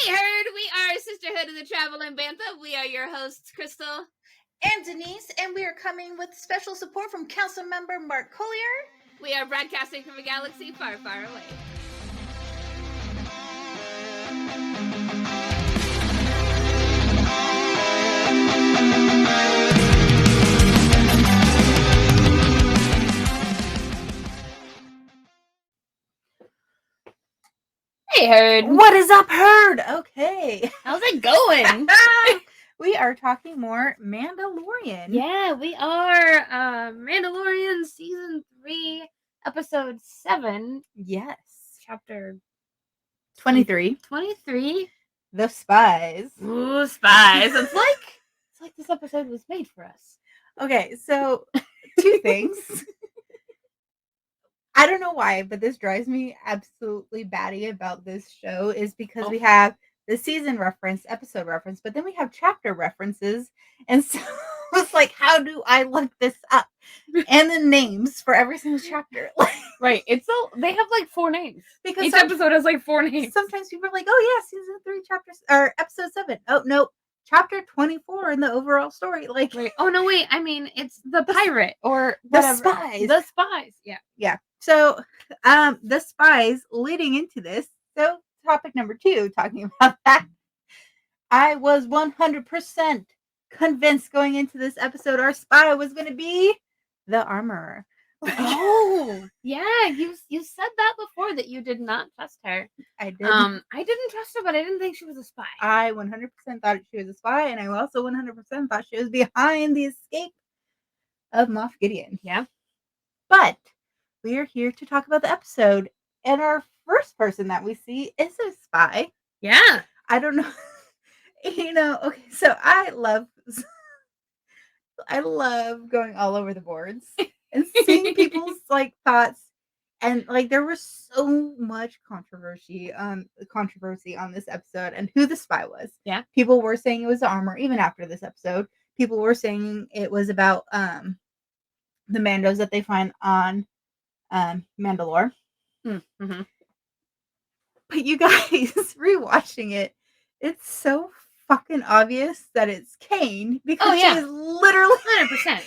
Hey, Herd, we are Sisterhood of the Travel and Bantha. We are your hosts, Krystal and Denise, and we are coming with special support from Council Member Mark Collier. We are broadcasting from a galaxy far, far away. Hey, Herd. What is up, Herd? Okay. How's it going? We are talking more Mandalorian. Yeah, we are Mandalorian Season 3, Episode 7. Yes. Chapter 23. 23. The Spies. Ooh, spies. It's like this episode was made for us. Okay, so 2 things. I don't know why, but this drives me absolutely batty about this show is because we have the season reference, episode reference, but then we have chapter references. And so it's like, how do I look this up? And the names for every single chapter. Right. They have like 4 names. Because each episode has like 4 names. Sometimes people are like, oh yeah, season 3, or episode 7. Oh no, chapter 24 in the overall story. Like, right. Oh no, wait. I mean, it's the pirate or whatever. The spies. The spies. Yeah. Yeah. So, the spies leading into this. So, topic number 2, talking about that. I was 100% convinced going into this episode our spy was going to be the armorer. Oh, yeah. You said that before that you did not trust her. I did. I didn't trust her, but I didn't think she was a spy. I 100% thought she was a spy, and I also 100% thought she was behind the escape of Moff Gideon. Yeah. But we are here to talk about the episode, and our first person that we see is a spy. Yeah. I don't know. Okay, so I love going all over the boards and seeing people's like thoughts, and like there was so much controversy on this episode and who the spy was. Yeah. People were saying it was the armor even after this episode. People were saying it was about the Mandos that they find on Mandalore. Mm-hmm. But you guys, rewatching it, it's so fucking obvious that it's Kane because she's literally 100%.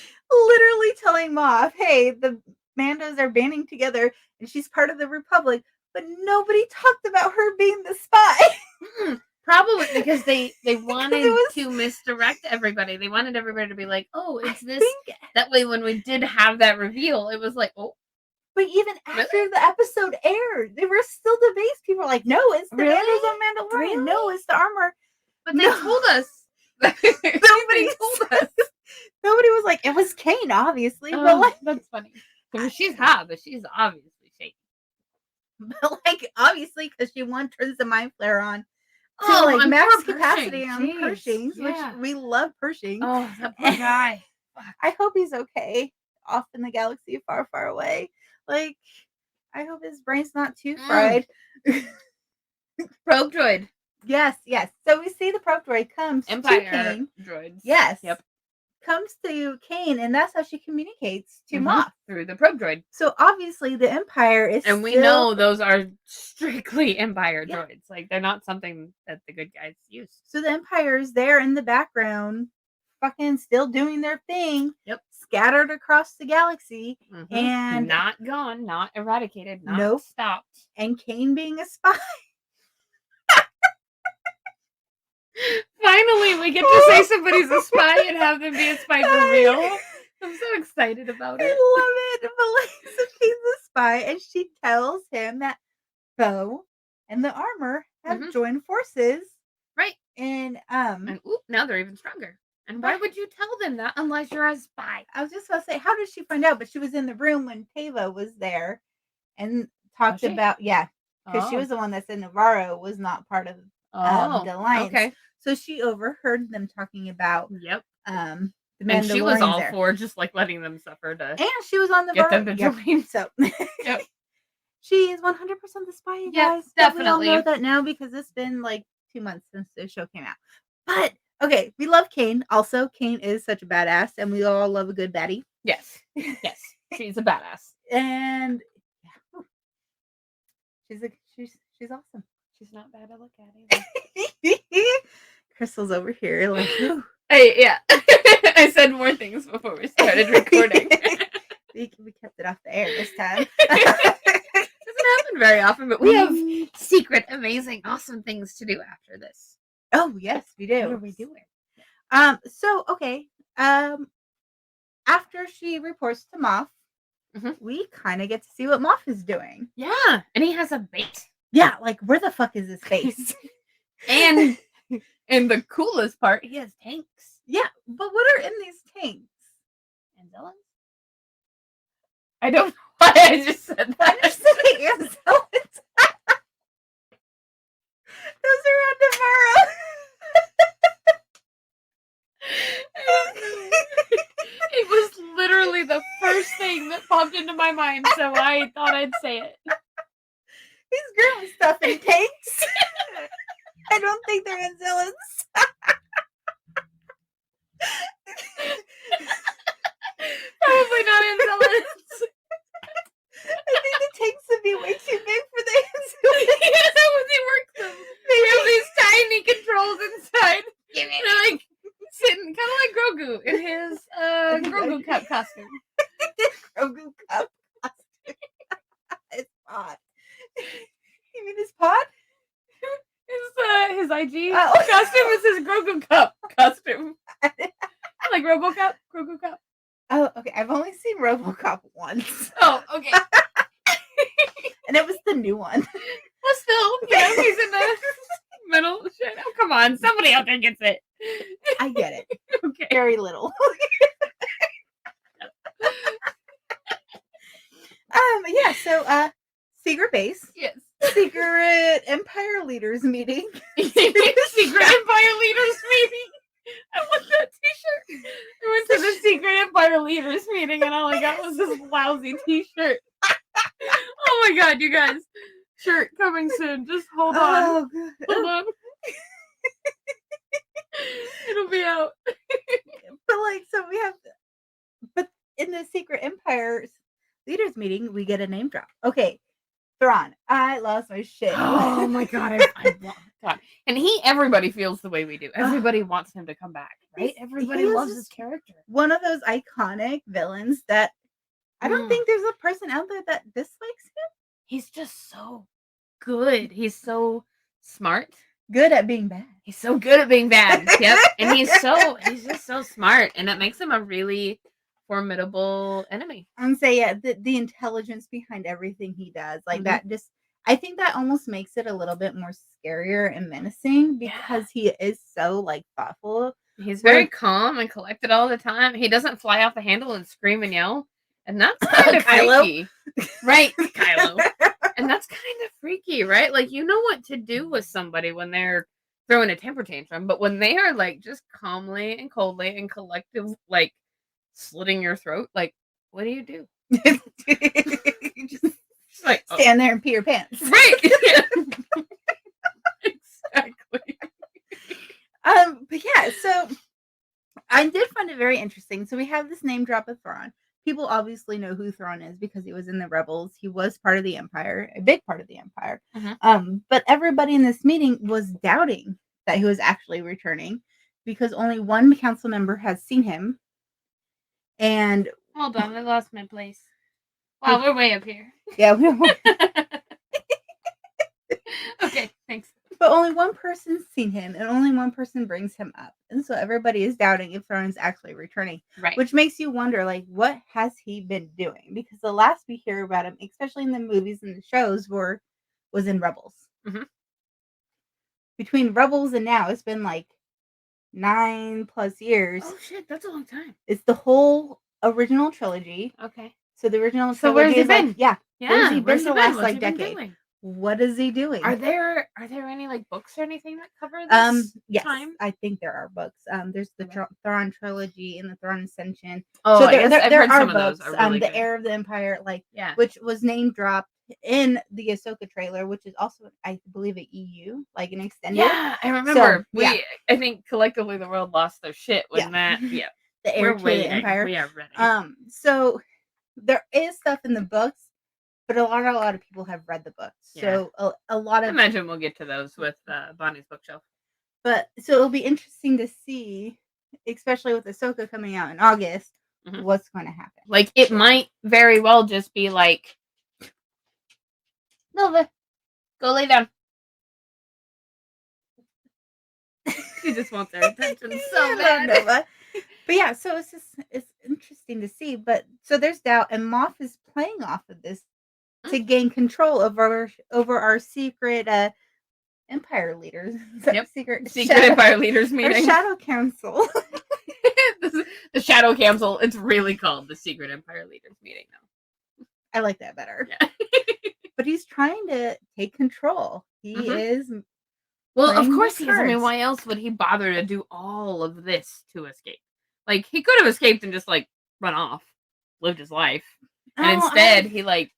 literally telling Moff, hey, the Mandos are banding together and she's part of the Republic, but nobody talked about her being the spy. Probably because they wanted to misdirect everybody. They wanted everybody to be like, oh, it's this. That way when we did have that reveal, it was like, oh. But even after the episode aired, there were still debates. People were like, no, it's the Mandos on Mandalorian. Really? No, it's the armor. But they told us. Nobody told us. Nobody was like, it was Kane, obviously. But like, that's funny. I mean, she's hot, but she's obviously shaky. But like, obviously, because she turns the mind flare on to like max capacity on Pershings, which we love Pershing. Oh, that poor guy. I hope he's okay off in the galaxy far, far away. Like, I hope his brain's not too fried. Probe droid. Yes. So we see the probe droid comes Empire to Kane. Droids. Yes. Yep. Comes to Kane, and that's how she communicates to Moff. Through the probe droid. So obviously the Empire is and we know those are strictly Empire droids. Like, they're not something that the good guys use. So the Empire is there in the background, fucking still doing their thing. Yep. Scattered across the galaxy. Mm-hmm. And not gone, not eradicated, not stopped. And Kane being a spy. Finally, we get to say somebody's a spy and have them be a spy for real. I'm so excited about it. I love it. But so Kane's a spy, and she tells him that Bo and the armor have joined forces. Right. And now they're even stronger. And why would you tell them that unless you're a spy? I was just about to say, how did she find out? But she was in the room when Teva was there and talked about, because she was the one that said Navarro was not part of the alliance. Okay. So she overheard them talking about the Mandalorians. And she was all for just like letting them suffer to. And she was on the get them to join. So she is 100% the spy, you guys. Definitely. We all know that now because it's been like 2 months since the show came out. But okay, we love Kane. Also, Kane is such a badass, and we all love a good baddie. Yes, she's a badass, and she's awesome. She's not bad to look at either. Krystal's over here, like, yeah. I said more things before we started recording. we kept it off the air this time. Doesn't happen very often, but we have secret, amazing, awesome things to do after this. Oh yes, we do. What are we doing? So okay. After she reports to Moff, we kind of get to see what Moff is doing. Yeah, and he has a base. Yeah, like where the fuck is his base? And the coolest part, he has tanks. Yeah, but what are in these tanks? Anzellans? I don't know why I just said that. I'm just saying Anzellans. Those are on tomorrow. It was literally the first thing that popped into my mind, so I thought I'd say it. He's growing stuff in tanks. I don't think they're Anzellans. Probably not Anzellans. I think the tanks would be way too big for the Anzellans. Yeah, that was he works them. They have these tiny controls inside. They're like sitting kind of like Grogu in his Grogu Cup costume. Grogu Cup costume. His pod. You mean his pod? His IG costume is his Grogu Cup costume. Like RoboCop? Grogu Cup. Oh, okay. I've only seen RoboCop once. Oh, okay. And it was the new one. Well, still, he's in the middle shit. Oh, come on. Somebody out there gets it. I get it. Okay. Very little. Yeah, so secret base. Yes. Secret Empire leaders meeting. Secret Empire leaders meeting. I want that t-shirt. I went to the Secret Empire leaders meeting and all I got was this lousy t-shirt. Oh my god, you guys. Shirt coming soon. Just hold on. Oh, Hold on. It'll be out. But like, so we have, but in the Secret Empire's leaders meeting, we get a name drop. Okay, Thrawn. I lost my shit. Oh my god, I love God. And everybody feels the way we do. Everybody wants him to come back, right? Everybody loves his character. One of those iconic villains that I don't think there's a person out there that dislikes him. He's just so good. He's so smart. Good at being bad. He's so good at being bad. Yep. And he's just so smart. And it makes him a really formidable enemy. I'm saying, yeah, the intelligence behind everything he does, like that just, I think that almost makes it a little bit more scarier and menacing because he is so like thoughtful. He's very calm and collected all the time. He doesn't fly off the handle and scream and yell. And that's kind of freaky. Right, Kylo. And that's kind of freaky, right? Like, you know what to do with somebody when they're throwing a temper tantrum, but when they are like just calmly and coldly and collective, like slitting your throat, like, what do you do? You just like stand there and pee your pants. Right. Yeah. Exactly. But yeah, so I did find it very interesting. So we have this name drop of Thrawn. People obviously know who Thrawn is because he was in the Rebels. He was part of the Empire, a big part of the Empire. But everybody in this meeting was doubting that he was actually returning because only one council member has seen him. And hold on, I lost my place. Wow, we're way up here. Yeah, we're okay, thanks. But only one person's seen him, and only one person brings him up. And so everybody is doubting if Thrawn is actually returning. Right. Which makes you wonder, like, what has he been doing? Because the last we hear about him, especially in the movies and the shows, was in Rebels. Between Rebels and now, it's been like 9+ years. Oh, shit, that's a long time. It's the whole original trilogy. Okay. So the original trilogy so where's he been? Like, yeah. Where's he been the last, like, decade? What is he doing? Are there any like books or anything that cover this yes, time? I think there are books. There's the Thrawn trilogy and the Thrawn Ascension. Oh, so there are some books. Of those are really the good. Heir of the Empire, which was name dropped in the Ahsoka trailer, which is also, I believe, an EU, like an extended. Yeah, I remember. I think collectively the world lost their shit when that. Yeah, the Heir to the Empire. We are ready. So there is stuff in the books. But a lot of people have read the books. So a lot of... I imagine we'll get to those with Bonnie's bookshelf. But so it'll be interesting to see, especially with Ahsoka coming out in August, what's going to happen. Like, it might very well just be like, Nova, go lay down. She just wants their attention so bad. Nova. But yeah, so it's interesting to see. But so there's doubt, and Moff is playing off of this to gain control over our secret Empire leaders. Yep. Secret Empire leaders meeting. Or Shadow Council. The Shadow Council. It's really called the Secret Empire leaders meeting now. I like that better. Yeah. But he's trying to take control. He is. Well, of course he is. I mean, why else would he bother to do all of this to escape? Like, he could have escaped and just, like, run off, lived his life. And instead, he, like,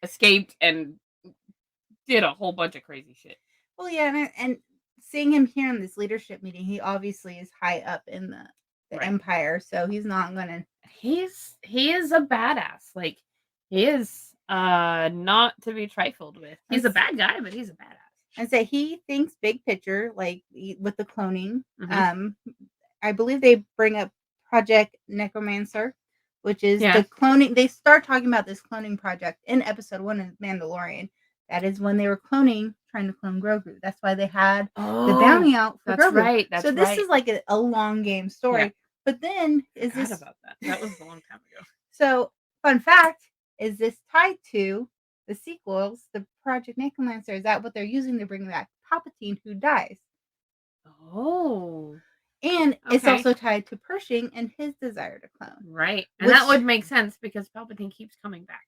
escaped and did a whole bunch of crazy shit. Well, yeah, and seeing him here in this leadership meeting, he obviously is high up in the Empire, so he's not gonna. He is a badass. Like, he is not to be trifled with. He's a bad guy, but he's a badass. And say he thinks big picture, like with the cloning. I believe they bring up Project Necromancer, which is the cloning. They start talking about this cloning project in episode 1 of Mandalorian. That is when they were trying to clone Grogu. That's why they had the bounty out for Grogu. Right. That's so this is like a long game story. Yeah. But then I forgot about that. That was a long time ago. So fun fact, is this tied to the sequels, the Project Necromancer? Is that what they're using to bring back Palpatine, who dies? Oh. And it's also tied to Pershing and his desire to clone. Right. And that would make sense because Palpatine keeps coming back.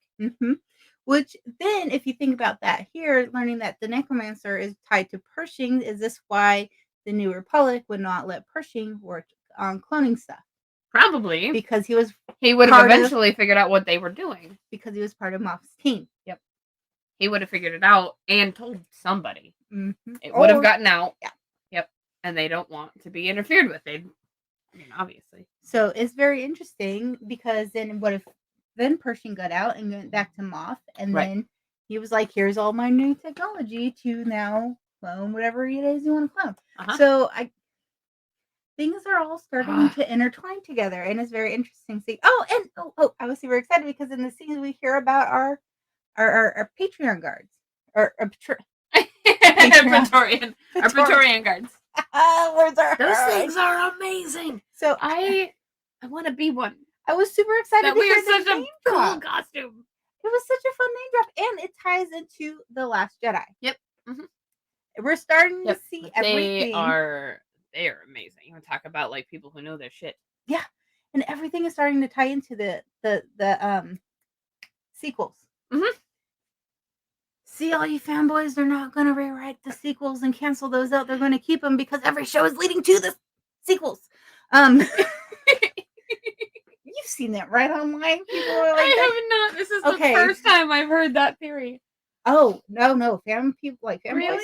Which then, if you think about that here, learning that the Necromancer is tied to Pershing, is this why the New Republic would not let Pershing work on cloning stuff? Probably. Because he would have eventually figured out what they were doing. Because he was part of Moff's team. Yep. He would have figured it out and told somebody. It would have gotten out. Yeah. Yep. And they don't want to be interfered with. Obviously. So it's very interesting because then what if then Pershing got out and went back to Moff, and then he was like, here's all my new technology to now clone whatever it is you want to clone. So things are all starting to intertwine together, and it's very interesting to see. I was super excited because in the scenes we hear about our Patreon guards. Our Praetorian guards. Those things are amazing. So I want to be one. I was super excited that to wear hear such a cool costume. It was such a fun name drop, and it ties into The Last Jedi. Yep. We're starting to see everything. They are amazing. You want to talk about like people who know their shit. Yeah, and everything is starting to tie into the sequels. See, all you fanboys, they're not going to rewrite the sequels and cancel those out. They're going to keep them because every show is leading to the sequels. You've seen that, right, online? People are like, I have not. This is the first time I've heard that theory. Oh, no. Fanboys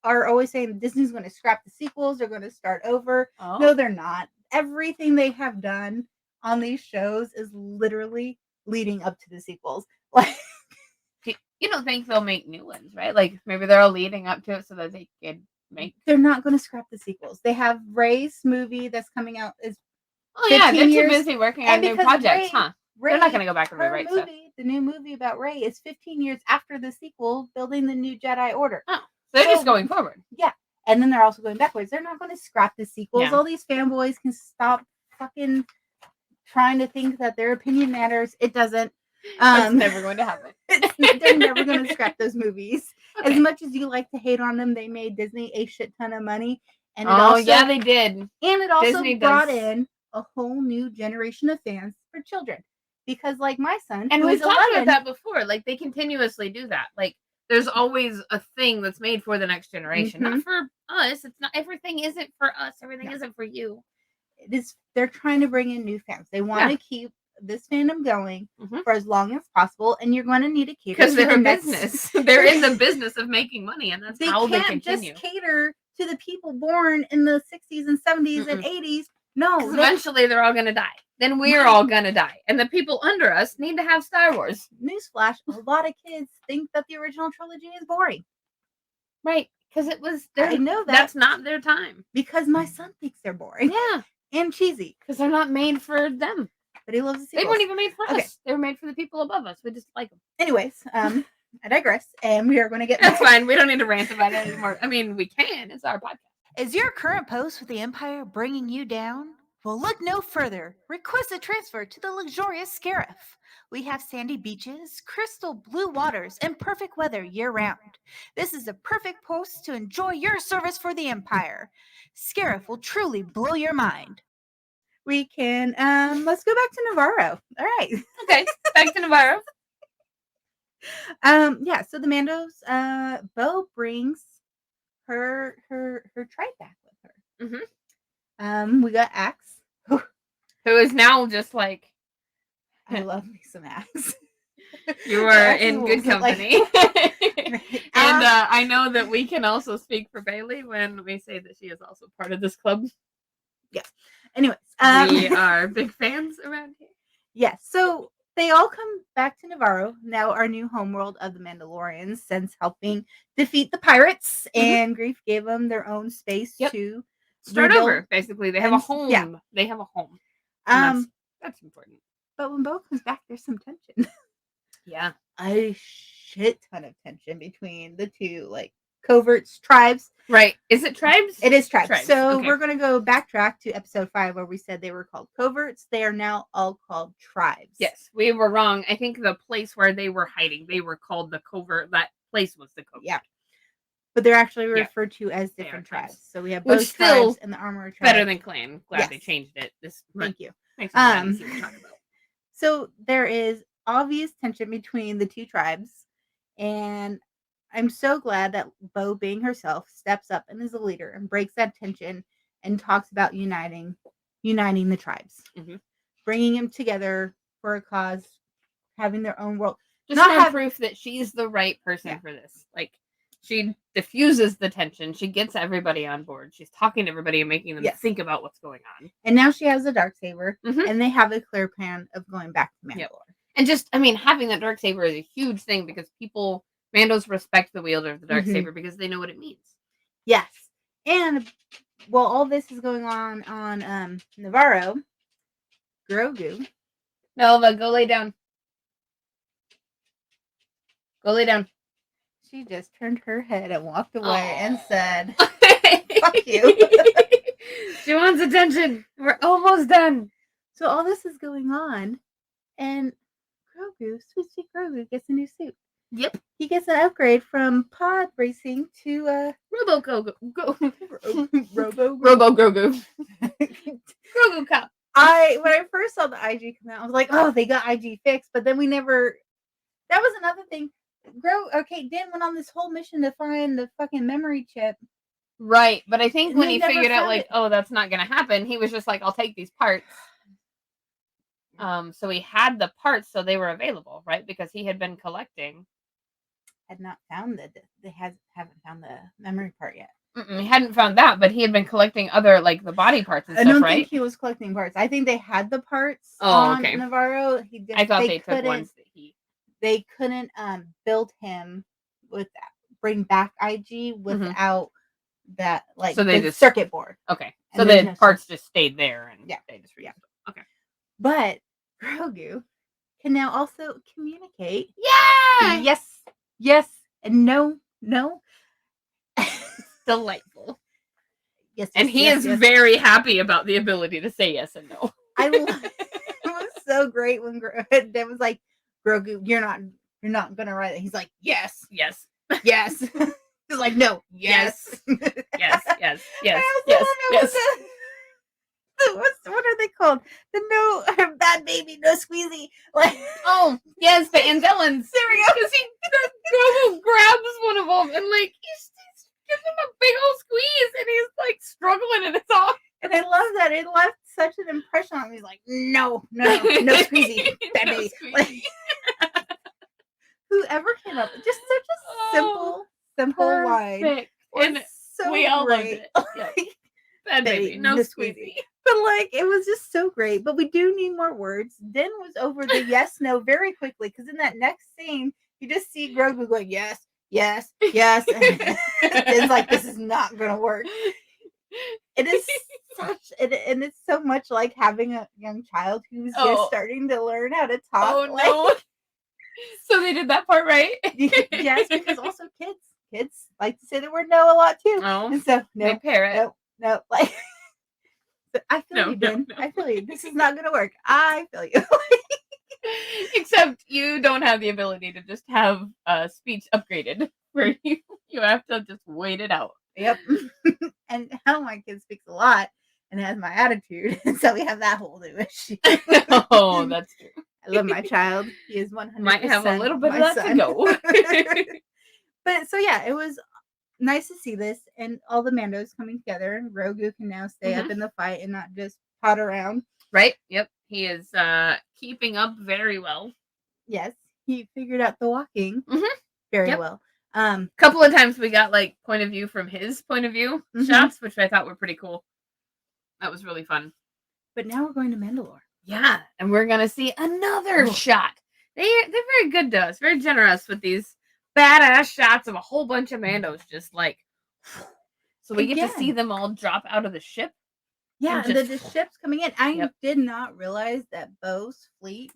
are always saying Disney's going to scrap the sequels. They're going to start over. Oh. No, they're not. Everything they have done on these shows is literally leading up to the sequels. Like, you don't think they'll make new ones, right? Like, maybe they're all leading up to it so that they can make... They're not going to scrap the sequels. They have Rey's movie that's coming out. They're too busy working on new projects, they're not going to go back and rewrite stuff. The new movie about Rey is 15 years after the sequel, building the new Jedi Order. Oh, so they're just going forward. Yeah, and then they're also going backwards. They're not going to scrap the sequels. Yeah. All these fanboys can stop fucking trying to think that their opinion matters. It doesn't. It's never going to happen. They're never going to scrap those movies. Okay. As much as you like to hate on them, they made Disney a shit ton of money. And they did. And it also brought in a whole new generation of fans for children. Because like my son, and we've talked about that before, like they continuously do that. Like there's always a thing that's made for the next generation, not for us. It's not, everything isn't for us. Everything isn't for you. It is. They're trying to bring in new fans. They want to keep this fandom going for as long as possible, and you're going to need a cater because they're a business. They're in the business of making money, and that's how they continue. Just cater to the people born in the 60s and 70s and 80s. No, eventually they're all going to die. Then we're all going to die, and the people under us need to have Star Wars. Newsflash: a lot of kids think that the original trilogy is boring. Right. Because it was. I know that. That's not their time. Because my son thinks they're boring. Yeah. And cheesy. Because they're not made for them. But he loves the sequels. They weren't even made for us. They were made for the people above us. We just like them. Anyways, I digress. And we are going to get That's fine. We don't need to rant about it anymore. I mean, we can. It's our podcast. Is your current post with the Empire bringing you down? Well, look no further. Request a transfer to the luxurious Scarif. We have sandy beaches, crystal blue waters, and perfect weather year-round. This is a perfect post to enjoy your service for the Empire. Scarif will truly blow your mind. We can, let's go back to Navarro. All right. Okay, back to Navarro. Yeah, so the Mandos, Bo brings her tribe back with her. Mm-hmm. We got Axe. Who is now just like, I love me some Axe. You are in good company. And I know that we can also speak for Bailey when we say that she is also part of this club. Yeah. Anyways, we are big fans around here. Yes. So they all come back to Navarro, now our new homeworld of the Mandalorians, since helping defeat the pirates, and Grief gave them their own space to start over. Basically, they have a home. Yeah. They have a home. That's important. But when Bo comes back, there's some tension. Yeah, a shit ton of tension between the two, like coverts, tribes. Right? Is it tribes? It is tribes. So we're gonna go backtrack to episode 5 where we said they were called coverts. They are now all called tribes. Yes, we were wrong. I think the place where they were hiding, they were called the covert. That place was the covert. Yeah. But they're actually referred to as different tribes. So we have both tribes and the armored tribe. Better than clan. Glad they changed it. Thank you. Makes me glad to see what you're talking about. So there is obvious tension between the two tribes, and I'm so glad that Bo, being herself, steps up and is a leader and breaks that tension and talks about uniting the tribes, bringing them together for a cause, having their own world. Just not have proof that she's the right person for this. Like, she diffuses the tension. She gets everybody on board. She's talking to everybody and making them think about what's going on. And now she has a Darksaber, and they have a clear plan of going back to Mandalore. Yep. And just, I mean, having that Darksaber is a huge thing because Mandos respect the wielder of the Darksaber because they know what it means. Yes. And while all this is going on Navarro, Grogu. Nova, go lay down. Go lay down. She just turned her head and walked away and said, fuck you. She wants attention. We're almost done. So all this is going on, and Grogu, sweet Grogu, gets a new suit. Yep. He gets an upgrade from pod racing to Robo Grogu. Robo Grogu. Grogu Cop. When I first saw the IG come out, I was like, oh, they got IG fixed, but then we never. That was another thing. Din went on this whole mission to find the fucking memory chip. Right, but I think when he figured out, like, oh, that's not going to happen, he was just like, I'll take these parts. So he had the parts, so they were available, right? Because he had been collecting. Had not found haven't found the memory part yet. He hadn't found that, but he had been collecting other, like, the body parts and stuff, right? I don't think he was collecting parts. I think they had the parts on Navarro. I thought they took ones that they couldn't build him with that, bring back IG without that, like, so they just circuit board. Okay, so the parts just stayed there and they just them. Okay, but Grogu can now also communicate. Yeah. Yes, and no. Delightful. Yes, and he is very happy about the ability to say yes and no. It was so great when Dad was like, Grogu, you're not gonna write it. He's like, yes. He's like, no, yes. Yes. What are they called? The no bad baby, no squeezy. Like, oh yes, the Andellans. There we go. Because Grogu grabs one of them and like he's gives him a big old squeeze and he's like struggling and it's all. And I love that it left such an impression on me. He's like, no squeezy, bad baby. Like, whoever came up with just such a simple line. And so we all loved it. Yeah. Bad baby, no squeezy. But like, it was just so great. But we do need more words. Din was over the yes, no very quickly because in that next scene, you just see Grogu going, yes. yes. It's like, this is not going to work. It is and it's so much like having a young child who's just starting to learn how to talk. Oh, no. So they did that part right? Yes, because also kids like to say the word no a lot too. Oh, and so they parrot. No, like, I feel you, Ben. No. I feel you. This is not going to work. I feel you. Except you don't have the ability to just have speech upgraded for you. You have to just wait it out. Yep. And how my kid speaks a lot and has my attitude. And so we have that whole new issue. Oh, that's true. I love my child. He is 100% Might have a little bit of my that son. to go. But so yeah, it was nice to see this and all the Mandos coming together. And Grogu can now stay up in the fight and not just pot around. Right? Yep. He is keeping up very well. Yes. He figured out the walking very well. Couple of times we got like point of view from his point of view shots, which I thought were pretty cool. That was really fun. But now we're going to Mandalore. Yeah, and we're gonna see another shot. They're very good to us, very generous with these badass shots of a whole bunch of Mandos, just like. So we get to see them all drop out of the ship. Yeah, and the ship's coming in. I did not realize that Bo's fleet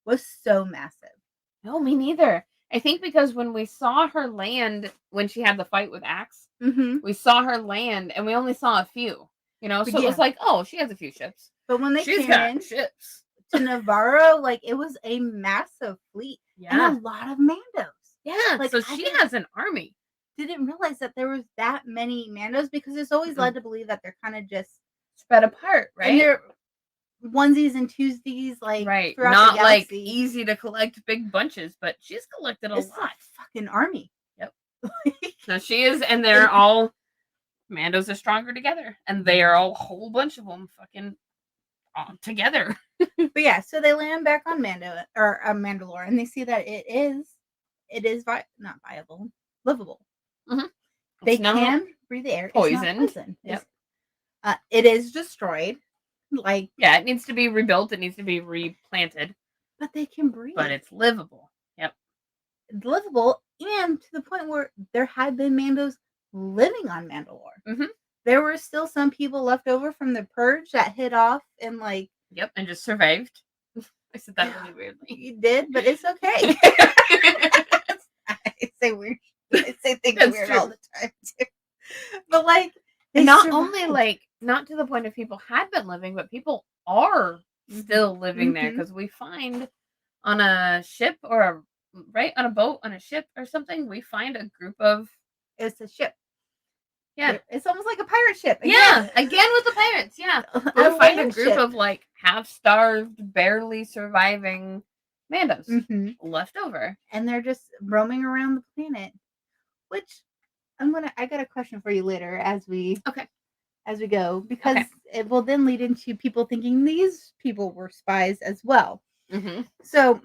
was so massive. No, me neither. I think because when we saw her land, when she had the fight with Axe, we saw her land, and we only saw a few. You know, so it was like, oh, she has a few ships. But when they She's came got in ships to Navarro, like, it was a massive fleet and a lot of Mandos. Yeah, like, so she has an army. Didn't realize that there was that many Mandos because it's always led to believe that they're kind of just spread apart, right? And they're onesies and twosies, like, right, not like easy to collect big bunches, but she's collected a lot. A fucking army. Yep. So she is, and they're all Mandos are stronger together, and they are all a whole bunch of them fucking together. But yeah, so they land back on Mandalore, and they see that it is not viable, livable. They can breathe the air. Poisoned. It's not poison. Yep. It is destroyed. Like, yeah, it needs to be rebuilt. It needs to be replanted. But they can breathe. But it's livable. Yep. It's livable, and to the point where there had been Mandos living on Mandalore. There were still some people left over from the purge that hit off and like. Yep, and just survived. I said that really weirdly. You did, but it's okay. I say weird. I say things weird all the time too. But like, not only like not to the point of people had been living, but people are still living there because we find on a ship or on a boat on a ship or something, we find a group of. It's a ship. Yeah, it's almost like a pirate ship. Again. Yeah, again with the pirates. Yeah, we find a group of like half-starved, barely surviving Mandos left over, and they're just roaming around the planet. Which I got a question for you later as we go, because it will then lead into people thinking these people were spies as well. So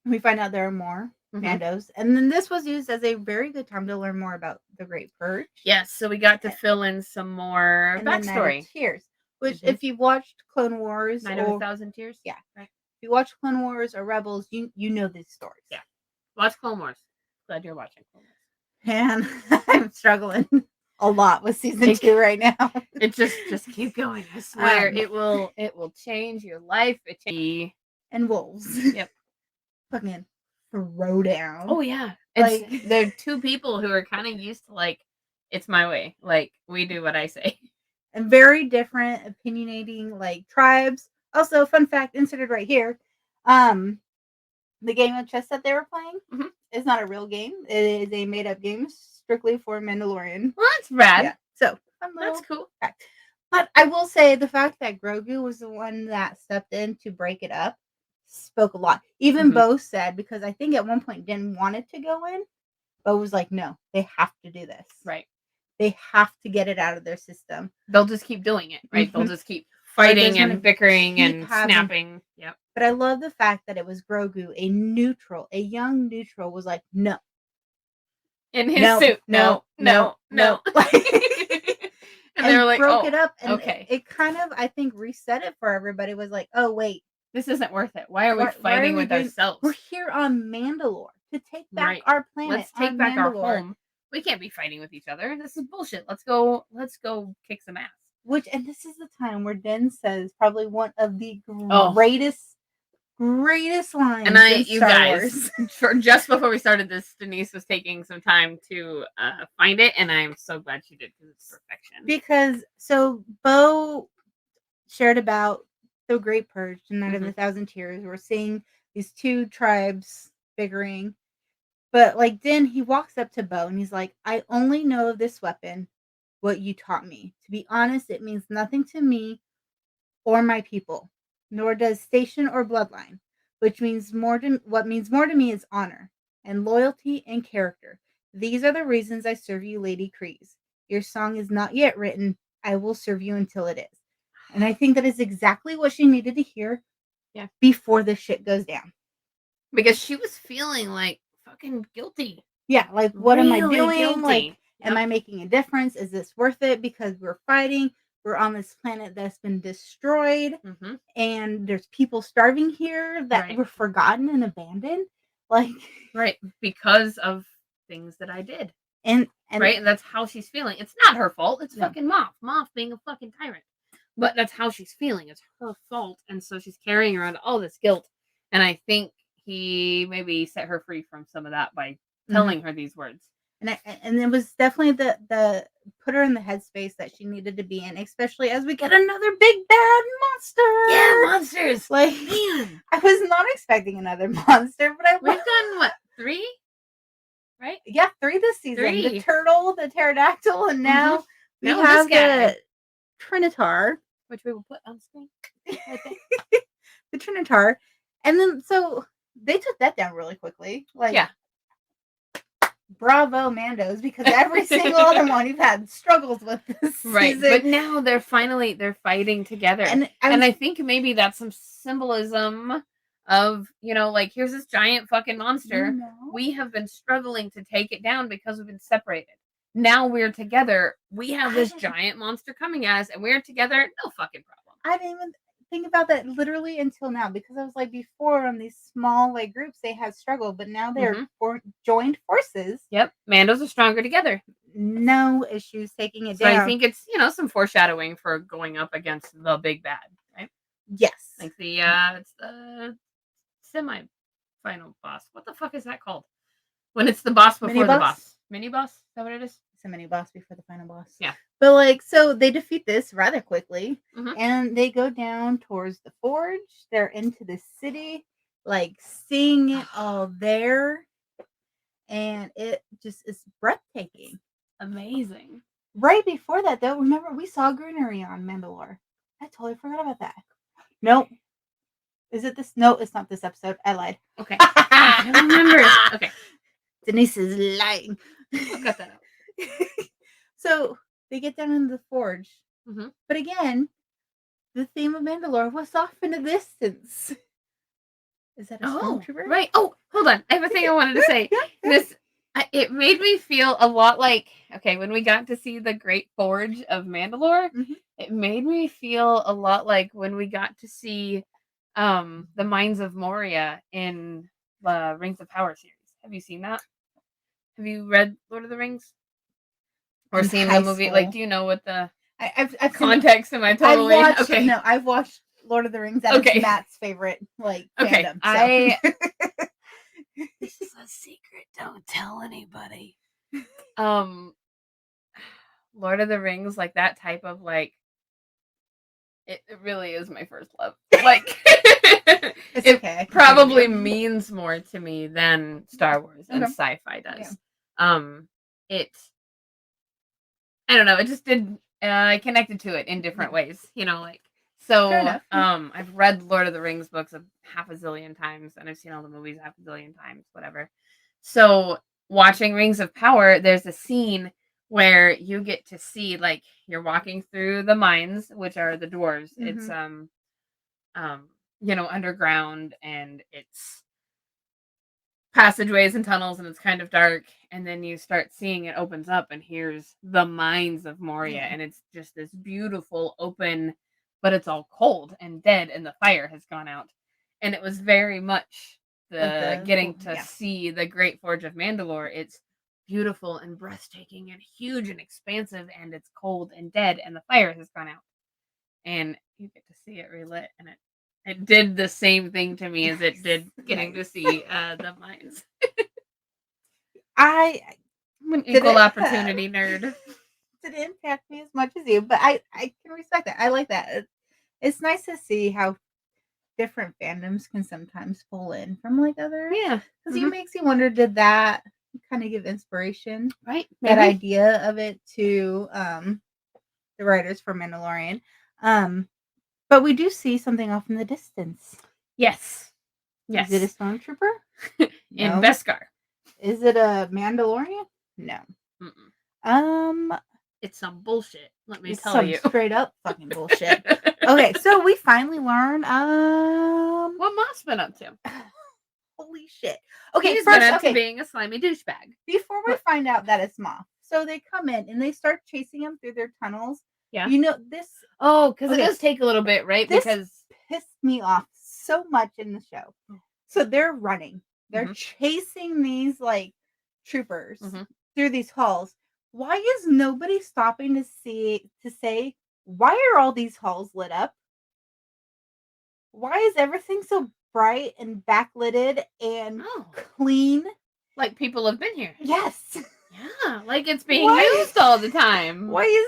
we find out there are more Mandos, and then this was used as a very good time to learn more about the Great Purge. Yes, so we got to fill in some more backstory. Tears, which if you watched Clone Wars, Night of 1,000 Tears, right. If you watch Clone Wars or Rebels, you know these stories. Yeah, watch Clone Wars. Glad you're watching Clone Wars. And I'm struggling a lot with season 2 right now. It just keep going. I swear it will change your life. And wolves. Yep. Fucking throw down. Oh yeah. Like they're two people who are kind of used to like, it's my way. Like we do what I say. And very different opinionating like tribes. Also, fun fact inserted right here. The game of chess that they were playing is not a real game. It is a made up game strictly for Mandalorian. Well, that's rad. Yeah. So that's cool. Fact. But I will say the fact that Grogu was the one that stepped in to break it up spoke a lot. Even Bo said, because I think at one point didn't want it to go in, Bo was like, no, they have to do this. Right. They have to get it out of their system. They'll just keep doing it, right? They'll just keep fighting and bickering and snapping. Yep. But I love the fact that it was Grogu, a young neutral, was like, no. In his suit. No. And they were like, broke it up. And okay. It kind of, I think, reset it for everybody. Was like, oh, wait. This isn't worth it. Why are we fighting with ourselves? We're here on Mandalore. to take back our planet. Let's take back our home. We can't be fighting with each other. This is bullshit. Let's go kick some ass. And this is the time where Den says probably one of the greatest lines. And you guys, just before we started this, Denise was taking some time to find it, and I'm so glad she did because it's perfection. Because Bo shared about the Great Purge, the Night of the Thousand Tears. We're seeing these two tribes figuring. But like then he walks up to Bo and he's like, I only know of this weapon what you taught me. To be honest, it means nothing to me or my people, nor does station or bloodline, what means more to me is honor and loyalty and character. These are the reasons I serve you, Lady Kryze. Your song is not yet written. I will serve you until it is. And I think that is exactly what she needed to hear before this shit goes down. Because she was feeling like fucking guilty. Yeah, like what am I doing? Guilty. Like, am I making a difference? Is this worth it? Because we're fighting. We're on this planet that's been destroyed, and there's people starving here that were forgotten and abandoned. Like, because of things that I did. And and that's how she's feeling. It's not her fault. It's fucking Moff being a fucking tyrant. But that's how she's feeling. It's her fault, and so she's carrying around all this guilt. And I think he maybe set her free from some of that by telling her these words. And it was definitely the put her in the headspace that she needed to be in, especially as we get another big bad monster. Yeah, monsters. Like, man, I was not expecting another monster, but we've done what, 3? Right? Yeah, 3 this season. 3. The turtle, the pterodactyl, and now we have the Trinitar, which we will put on screen. Right there. The Trinitar, and then so they took that down really quickly. Like, bravo, Mandos, because every single other one you've had struggles with this season. But now they're fighting together. And I think maybe that's some symbolism of, like, here's this giant fucking monster. We have been struggling to take it down because we've been separated. Now we're together. We have this giant monster coming at us, and we're together. No fucking problem. I didn't even think about that literally until now, because I was like, before on these small like groups they had struggled, but now they're joined forces. Yep, Mandos are stronger together. No issues taking it down. I think it's some foreshadowing for going up against the big bad, right? Yes, like it's the semi-final boss. What the fuck is that called? When it's the boss before the boss. Mini boss? Is that what it is? It's a mini boss before the final boss. Yeah. But like, so they defeat this rather quickly, and they go down towards the forge. They're into the city, like seeing it all there, and it just is breathtaking, amazing. Right before that, though, remember we saw greenery on Mandalore. I totally forgot about that. Nope. Is it this? No, it's not this episode. I lied. Okay. I don't remember. Okay. Denise is lying. I'll cut that out. So they get down in the forge. But again, the theme of Mandalore was off in the distance. Is that a stormtrooper? Right. Oh, hold on. I have a thing I wanted to say. It made me feel a lot like, when we got to see the Great Forge of Mandalore, it made me feel a lot like when we got to see the Mines of Moria in the Rings of Power series. Have you seen that? Have you read Lord of the Rings? Or seen the movie? School. Like, do you know what the I've context? Am I totally okay? No, I've watched Lord of the Rings. That is Matt's favorite fandom. So. This is a secret. Don't tell anybody. Lord of the Rings, like that type of like. It really is my first love. Like, it probably means more to me than Star Wars and sci-fi does. Yeah. I don't know. It just did. I connected to it in different ways. So. I've read Lord of the Rings books half a zillion times, and I've seen all the movies half a zillion times. Whatever. So watching Rings of Power, there's a scene where you get to see, like, you're walking through the mines, which are the dwarves. It's underground, and it's passageways and tunnels, and it's kind of dark, and then you start seeing it opens up, and here's the Mines of Moria, and it's just this beautiful open, but it's all cold and dead, and the fire has gone out, and it was very much the getting to yeah. see the Great Forge of Mandalore. It's beautiful and breathtaking and huge and expansive, and it's cold and dead, and the fire has gone out, and you get to see it relit, and it did the same thing to me as it did getting to see the mines. I'm an Equal opportunity nerd. Didn't impact me as much as you, but I can respect that. I like that. It's nice to see how different fandoms can sometimes pull in from like other, because it makes you wonder, did that kind of give inspiration, right? Maybe. That idea of it to the writers for Mandalorian, but we do see something off in the distance. Yes. Is it a stormtrooper? In Beskar. Is it a Mandalorian? No. Mm-mm. It's some bullshit. Let me tell you, straight up fucking bullshit. Okay, so we finally learn what Moff's been up to. Holy shit. Okay, he's been up to being a slimy douchebag. Before we find out that it's Moff, so they come in and they start chasing him through their tunnels. Yeah. You know this. Oh, because it does take a little bit, right? This because pissed me off so much in the show. So they're running. They're chasing these like troopers through these halls. Why is nobody stopping to say why are all these halls lit up? Why is everything so bright and backlighted and clean? Like people have been here. Yes. Yeah, like it's being used all the time. Why is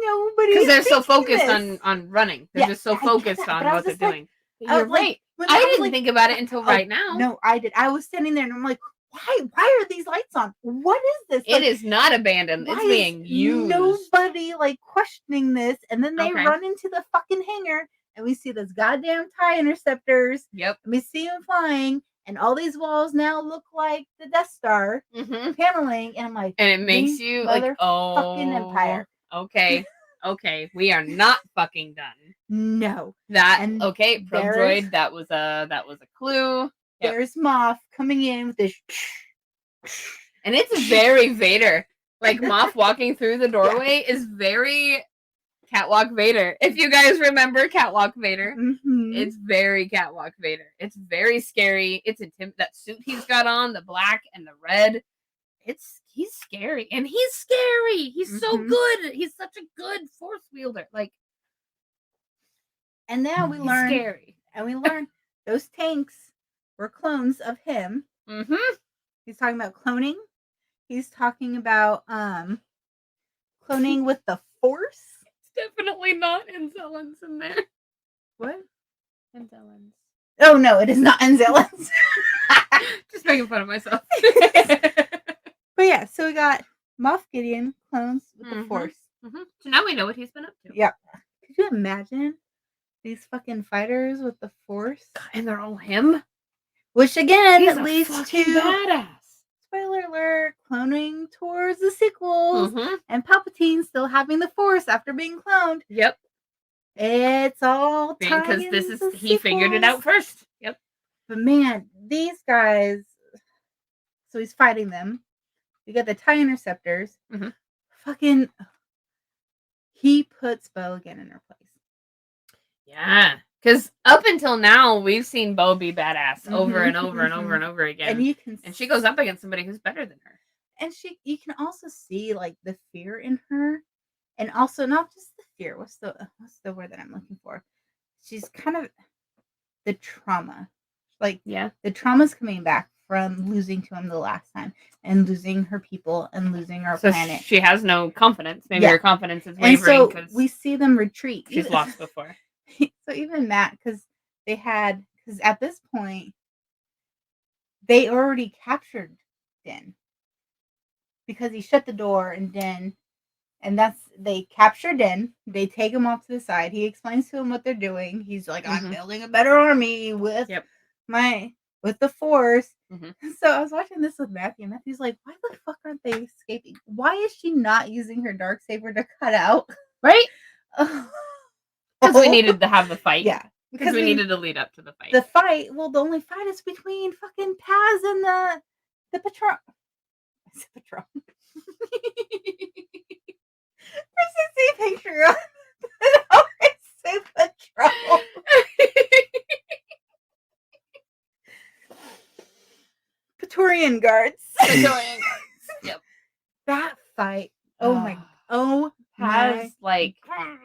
nobody? Because they're so focused on running. They're just so focused on what they're doing. You're right. I didn't think about it until right now. No, I did. I was standing there and I'm like, why are these lights on? What is this? It is not abandoned. It's being used. Nobody like questioning this, and then they run into the fucking hangar, and we see those goddamn TIE interceptors. Yep. And we see them flying, and all these walls now look like the Death Star paneling, and I'm like, and it makes you like, oh, fucking Empire. Okay, we are not fucking done. No. Probe droid. That was a clue. Yep. There's Moff coming in with this, and it's very Vader. Like Moff walking through the doorway is very Catwalk Vader. If you guys remember Catwalk Vader, it's very Catwalk Vader. It's very scary. It's that suit he's got on, the black and the red. He's scary, and he's scary. He's so good. He's such a good force wielder. Like, and now we learn scary, and we learn those tanks were clones of him. He's talking about cloning. He's talking about cloning with the Force. It's definitely not Enzelans in there. What? Enzelans. Oh no, it is not Enzelans. Just making fun of myself. But yeah, so we got Moff Gideon clones with the Force. So now we know what he's been up to. Yeah. Could you imagine these fucking fighters with the Force? And they're all him? Which again he's leads to badass. Spoiler alert, cloning towards the sequels and Palpatine still having the Force after being cloned. Yep. It's all because he figured it out first. Yep. But man, these guys, so he's fighting them. We got the TIE interceptors. Fucking, he puts Bo again in her place. Yeah. Because up until now, we've seen Bo be badass over and over and over and over again. And she goes up against somebody who's better than her. And you can also see like the fear in her. And also not just the fear. What's the word that I'm looking for? She's kind of the trauma. Like, the trauma's coming back from losing to him the last time and losing her people and losing our planet. She has no confidence. Maybe her confidence is wavering because we see them retreat. She's lost before. So even Matt, because at this point they already captured Din because he shut the door and they capture Din. They take him off to the side. He explains to him what they're doing. He's like, I'm building a better army with the Force. So I was watching this with Matthew, and Matthew's like, why the fuck aren't they escaping? Why is she not using her Darksaber to cut out? Right? Because we needed to have the fight. Yeah. Because we needed to lead up to the fight. The fight, the only fight is between fucking Paz and the Patron. I said Patron. There's a picture of I said Patron. Praetorian guards. Praetorian guards. Yep. That fight. Oh Paz, my.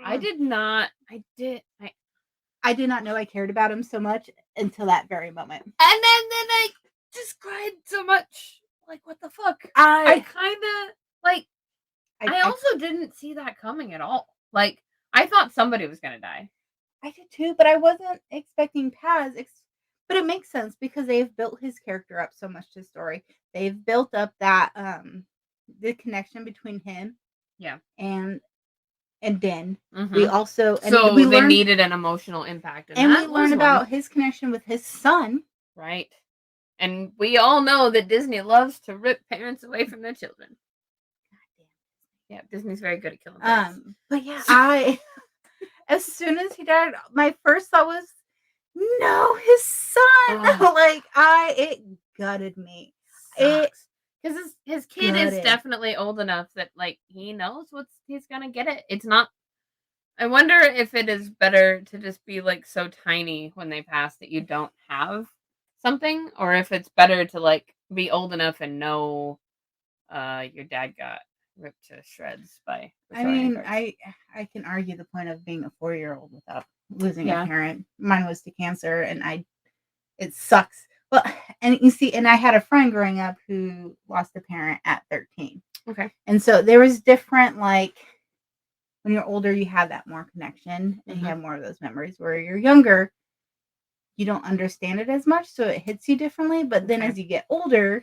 I did not know I cared about him so much until that very moment. And then I just cried so much. Like, what the fuck? I kind of, like, I also didn't see that coming at all. Like, I thought somebody was going to die. I did too, but I wasn't expecting Paz. But it makes sense because they've built his character up so much to story. They've built up that, the connection between him. Yeah. And Den. Mm-hmm. We also they needed an emotional impact, and we learn about his connection with his son, right? And we all know that Disney loves to rip parents away from their children. Yeah, Disney's very good at killing parents. But yeah, as soon as he died, my first thought was, no, his son. It gutted me. Sucks. Because his kid is definitely old enough that, like, he knows he's gonna get it. It's not. I wonder if it is better to just be, like, so tiny when they pass that you don't have something, or if it's better to, like, be old enough and know your dad got ripped to shreds by. I mean, I can argue the point of being a 4-year-old without losing a parent. Mine was to cancer, and it sucks. Well, and you see, and I had a friend growing up who lost a parent at 13. Okay. And so there was different, like, when you're older, you have that more connection and you have more of those memories. Where you're younger, you don't understand it as much, so it hits you differently. But then as you get older,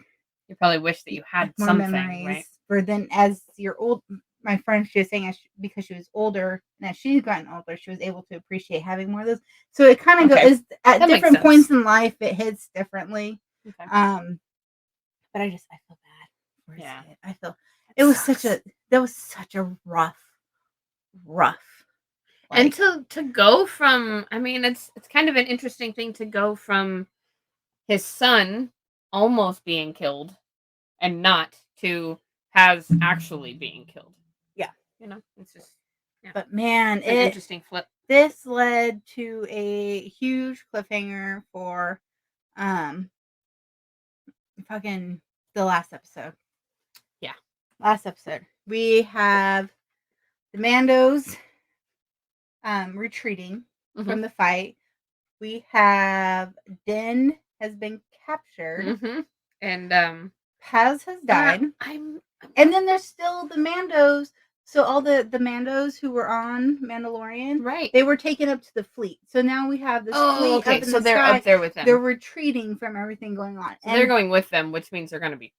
you probably wish that you had more something, memories. Right? Or then as you're old, my friend, she was saying because she was older and as she's gotten older, she was able to appreciate having more of those. So it kind of goes at different points in life. It hits differently. Okay. But I feel bad. Yeah, I feel it was such a rough. And to go from, I mean, it's kind of an interesting thing to go from his son almost being killed and not to Paz actually being killed. Yeah. It's just, yeah. But man, it's an interesting flip. This led to a huge cliffhanger for fucking the last episode. Yeah. Last episode. We have the Mandos retreating from the fight. We have Den has been captured. And Paz has died. And then there's still the Mandos. So all the Mandos who were on Mandalorian, right? They were taken up to the fleet. So now we have this fleet up in the they're sky. Up there with them. They're retreating from everything going on. So they're going with them, which means they're going to be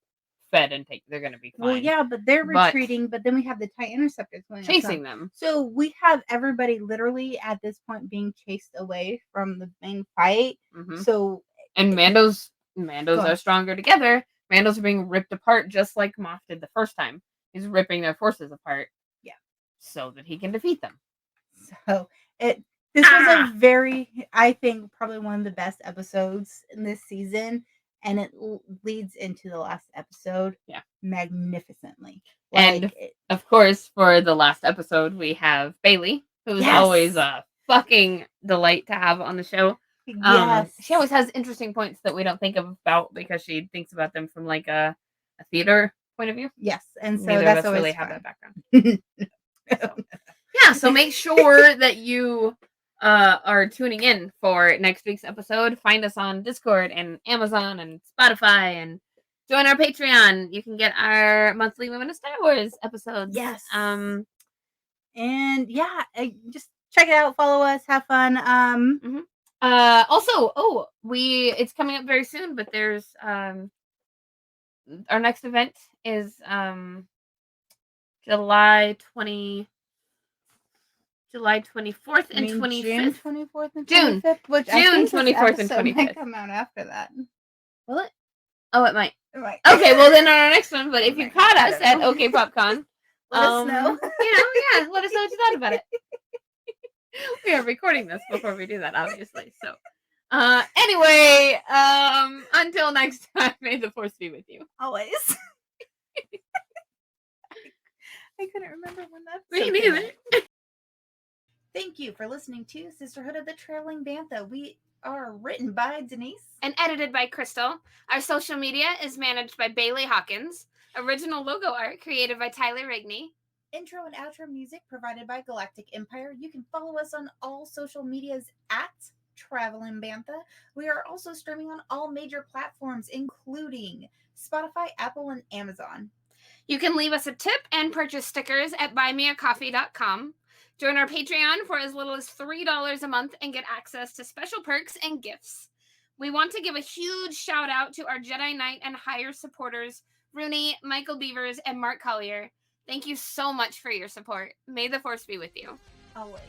fed and they're going to be fine. Well, yeah, but they're retreating. But then we have the TIE Interceptors going chasing them. So we have everybody literally at this point being chased away from the main fight. So and Mandos are stronger together. Mandos are being ripped apart just like Moff did the first time. He's ripping their forces apart. Yeah. So that he can defeat them. So this was a very, I think, probably one of the best episodes in this season. And it leads into the last episode magnificently. And of course, for the last episode, we have Bailey, who's always a fucking delight to have on the show. Yes. She always has interesting points that we don't think about because she thinks about them from like a theater point of view. Yes. And so neither that's of us always really fun. have that background. So make sure that you are tuning in for next week's episode. Find us on Discord and Amazon and Spotify and join our Patreon. You can get our monthly Women of Star Wars episodes. Yes. And just check it out, follow us, have fun. Also, it's coming up very soon, but there's our next event is July 24th and 25th. June 24th and 25th? Which June 24th and 25th. Might come out after that. Will it? Oh, it might. Okay, well then on our next one, but if you caught us at OK PopCon, let us know. Let us know what you thought about it. We are recording this before we do that, obviously. So, anyway, until next time, may the force be with you. Always. I couldn't remember when that. Me neither. Thank you for listening to Sisterhood of the Trailing Bantha. We are written by Denise. And edited by Krystal. Our social media is managed by Bailey Hawkins. Original logo art created by Tyler Rigney. Intro and outro music provided by Galactic Empire. You can follow us on all social medias at Traveling Bantha. We are also streaming on all major platforms, including Spotify, Apple, and Amazon. You can leave us a tip and purchase stickers at buymeacoffee.com. Join our Patreon for as little as $3 a month and get access to special perks and gifts. We want to give a huge shout out to our Jedi Knight and higher supporters, Rooney, Michael Beavers, and Mark Collier. Thank you so much for your support. May the Force be with you. Always.